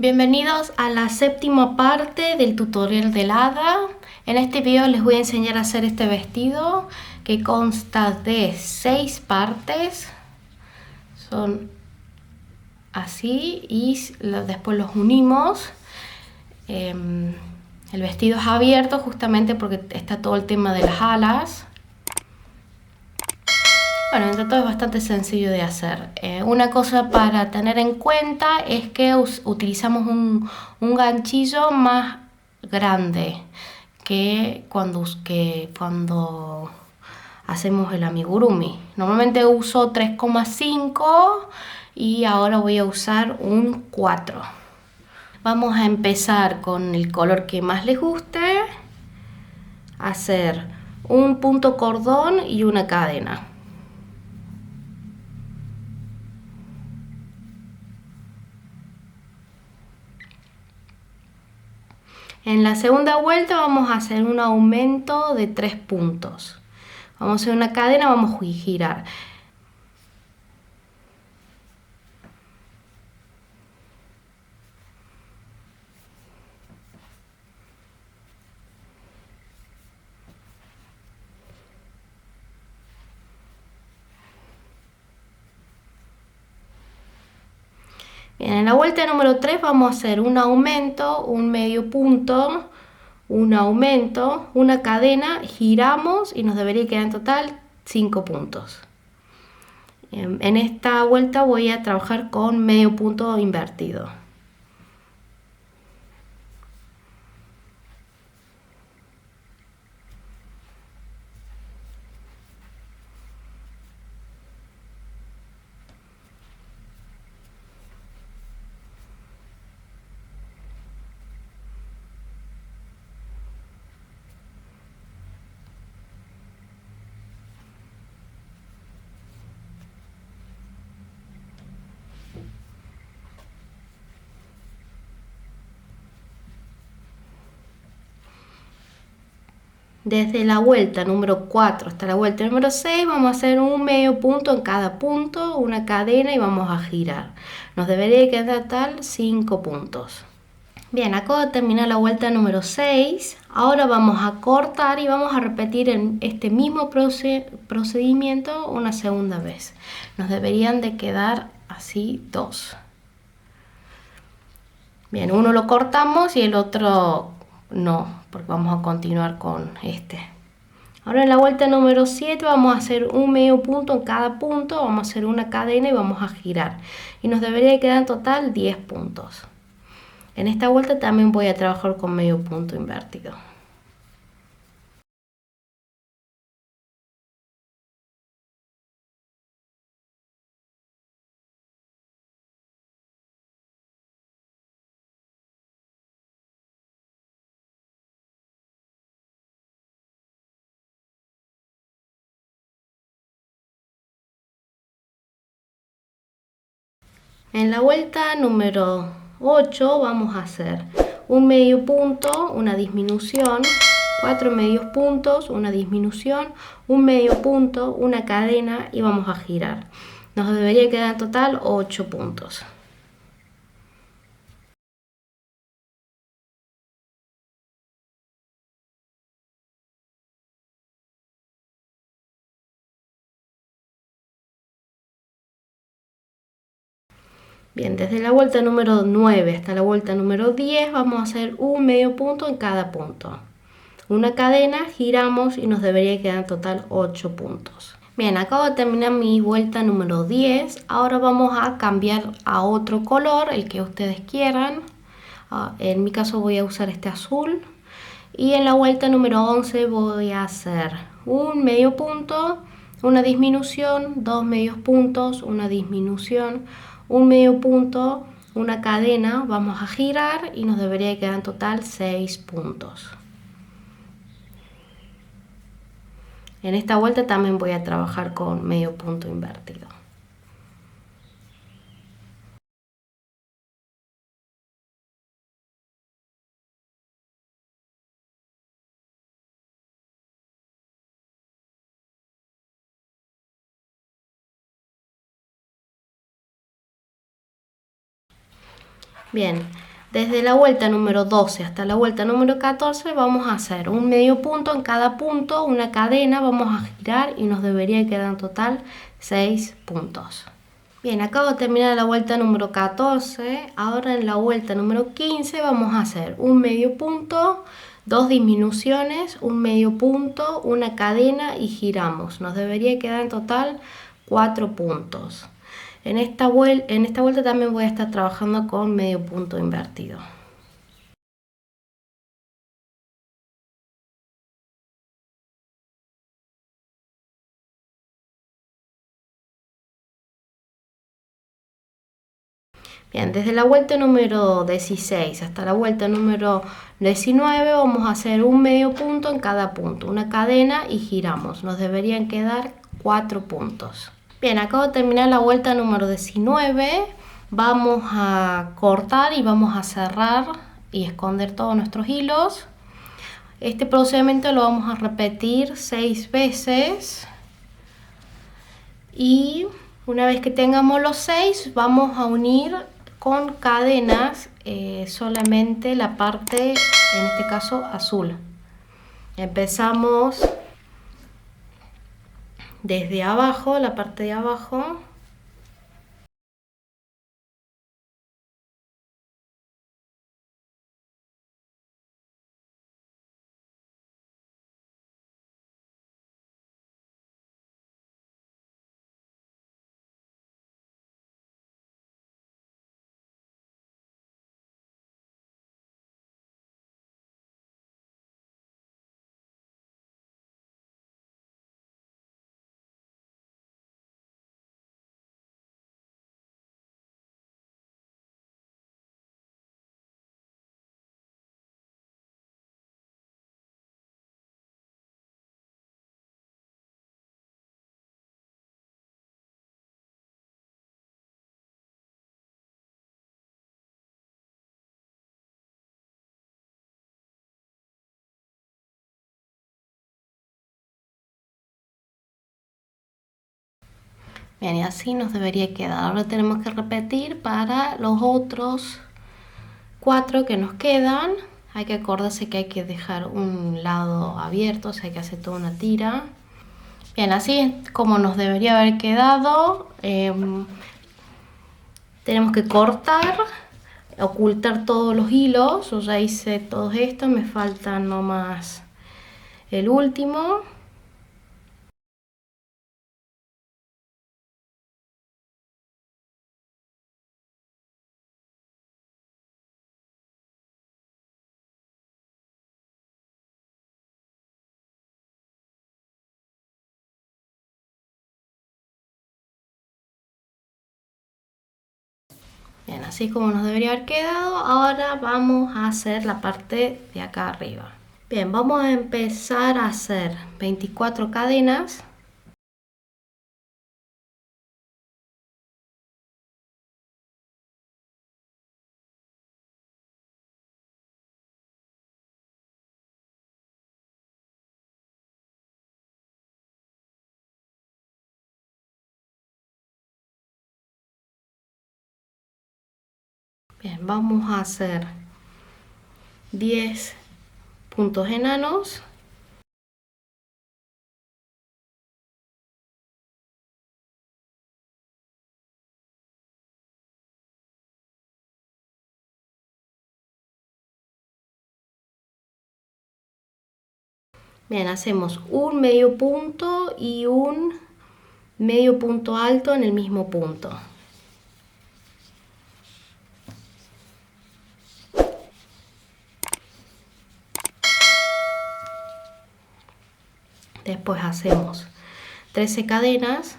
Bienvenidos a la séptima parte del tutorial del hada. En este video les voy a enseñar a hacer este vestido que consta de 6 partes. Son así y después los unimos. El vestido es abierto justamente porque está todo el tema de las alas. Bueno, entre todo es bastante sencillo de hacer. Una cosa para tener en cuenta es que utilizamos un ganchillo más grande que cuando hacemos el amigurumi. Normalmente uso 3,5 y ahora voy a usar un 4. Vamos a empezar con el color que más les guste. Hacer un punto cordón y una cadena. En la segunda vuelta vamos a hacer un aumento de 3 puntos. Vamos a hacer una cadena, vamos a girar. Bien, en la vuelta número 3 vamos a hacer un aumento, un medio punto, un aumento, una cadena, giramos y nos debería quedar en total 5 puntos. En esta vuelta voy a trabajar con medio punto invertido. Desde la vuelta número 4 hasta la vuelta número 6 vamos a hacer un medio punto en cada punto, una cadena y vamos a girar. Nos debería quedar total 5 puntos. Bien, acabo de terminar la vuelta número 6. Ahora vamos a cortar y vamos a repetir en este mismo procedimiento una segunda vez. Nos deberían de quedar así 2. Bien, uno lo cortamos y el otro no, porque vamos a continuar con este. Ahora en la vuelta número 7 vamos a hacer un medio punto en cada punto, vamos a hacer una cadena y vamos a girar. Y nos debería quedar en total 10 puntos. En esta vuelta también voy a trabajar con medio punto invertido. En la vuelta número 8 vamos a hacer un medio punto, una disminución, 4 medios puntos, una disminución, un medio punto, una cadena y vamos a girar. Nos debería quedar en total 8 puntos. Bien, desde la vuelta número 9 hasta la vuelta número 10 vamos a hacer un medio punto en cada punto. Una cadena, giramos y nos debería quedar en total 8 puntos. Bien, acabo de terminar mi vuelta número 10. Ahora vamos a cambiar a otro color, el que ustedes quieran. En mi caso voy a usar este azul. Y en la vuelta número 11 voy a hacer un medio punto, una disminución, 2 medios puntos, una disminución, un medio punto, una cadena, vamos a girar y nos debería quedar en total 6 puntos. En esta vuelta también voy a trabajar con medio punto invertido. Bien, Desde la vuelta número 12 hasta la vuelta número 14 vamos a hacer un medio punto en cada punto, una cadena, vamos a girar y nos debería quedar en total 6 puntos. Bien, acabo de terminar la vuelta número 14, ahora en la vuelta número 15 vamos a hacer un medio punto, 2 disminuciones, un medio punto, una cadena y giramos. Nos debería quedar en total 4 puntos. En esta vuelta también voy a estar trabajando con medio punto invertido. Bien, desde la vuelta número 16 hasta la vuelta número 19 vamos a hacer un medio punto en cada punto, una cadena y giramos. Nos deberían quedar 4 puntos. Bien, acabo de terminar la vuelta número 19. Vamos a cortar y vamos a cerrar y esconder todos nuestros hilos. Este procedimiento lo vamos a repetir 6 veces. Y una vez que tengamos los 6, vamos a unir con cadenas solamente la parte, en este caso azul. Empezamos desde abajo, la parte de abajo. Bien, y así nos debería quedar. Ahora tenemos que repetir para los otros 4 que nos quedan. Hay que acordarse que hay que dejar un lado abierto, o sea, hay que hacer toda una tira. Bien, así es como nos debería haber quedado. Tenemos que cortar, ocultar todos los hilos. Yo ya hice todos estos, me faltan nomás el último. Bien, así como nos debería haber quedado. Ahora vamos a hacer la parte de acá arriba. Bien, vamos a empezar a hacer 24 cadenas. Bien, vamos a hacer 10 puntos enanos. Bien, hacemos un medio punto y un medio punto alto en el mismo punto. Después hacemos 13 cadenas.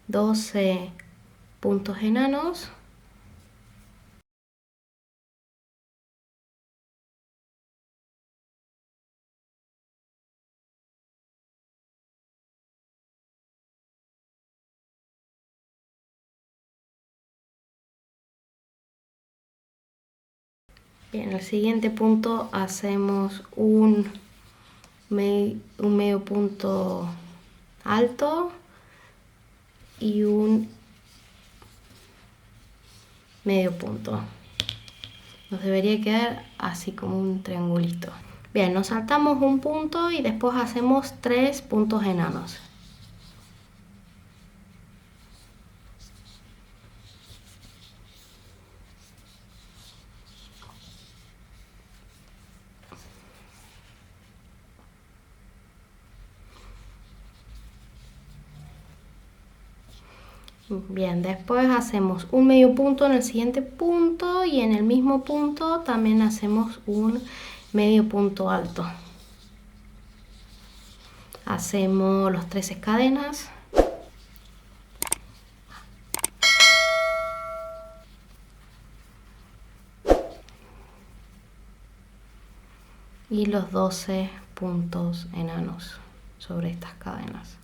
Doce puntos enanos. Bien, el siguiente punto hacemos un medio punto alto y un medio punto. Nos debería quedar así como un triangulito. Bien, nos saltamos un punto y después hacemos 3 puntos enanos. Bien, después hacemos un medio punto en el siguiente punto y en el mismo punto también hacemos un medio punto alto. Hacemos los 13 cadenas. Y los 12 puntos enanos sobre estas cadenas.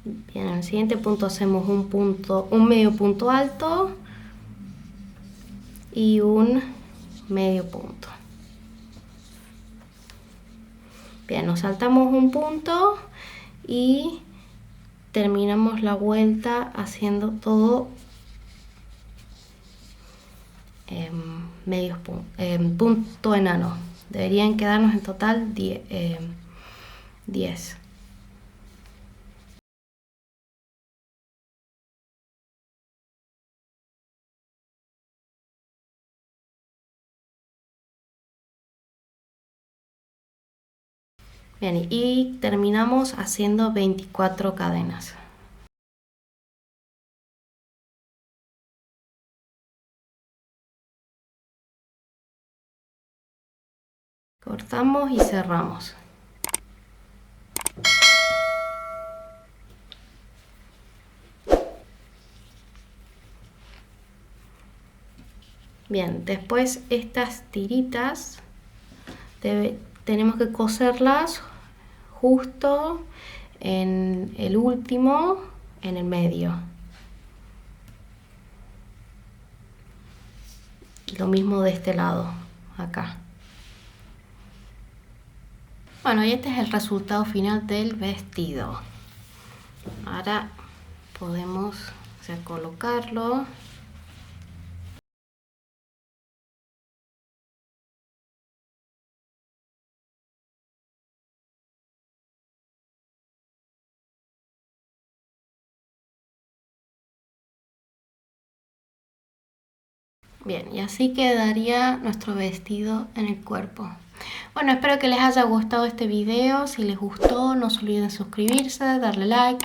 Bien, en el siguiente punto hacemos un medio punto alto y un medio punto. Bien, nos saltamos un punto y terminamos la vuelta haciendo todo punto enano. Deberían quedarnos en total 10. Bien, y terminamos haciendo 24 cadenas. Cortamos y cerramos. Bien, después estas tiritas tenemos que coserlas justo en el último, en el medio. Lo mismo de este lado, acá. Bueno, y este es el resultado final del vestido. Ahora podemos colocarlo. Bien, y así quedaría nuestro vestido en el cuerpo. Bueno, espero que les haya gustado este video. Si les gustó, no se olviden suscribirse, darle like,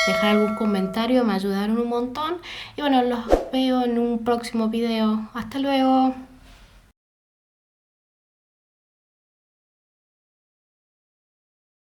dejar algún comentario, me ayudaron un montón. Y bueno, los veo en un próximo video. Hasta luego.